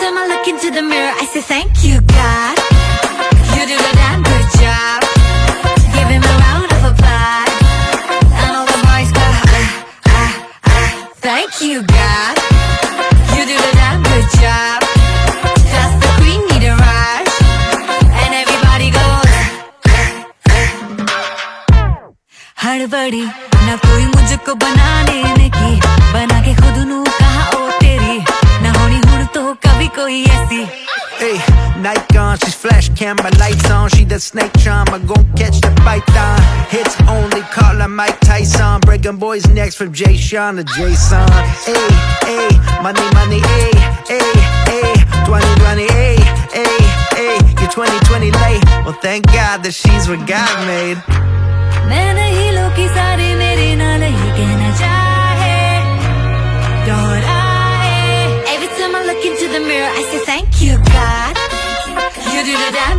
time I look into the mirror, I say thank you, God. You do a damn good job. Give him a round of applause. And all the boys go, thank you, God. You do a damn good job. Just the queen need a rush. And everybody goes, हड़बड़ी ना कोई मुझको बनाने की, बना के खुद नू कहा ओ तेरी, ना होनी हुड़ तो कभी कोई ऐसी. Hey, Nike on, she's flash camera lights on. She the snake charm, I gon' catch the python. Hits only, call her Mike Tyson. Breaking boys' necks from Jay Sean to Jason. Hey, hey, money, money, hey, hey, hey. 2020, hey, hey, hey. You're 2020 late. Well, thank God that she's what God made. मैं नहीं लोकी सारे मेरे नाल ही कहना चाहे, दोहराए. Every time I look into the mirror, I say thank you, God. You do the damn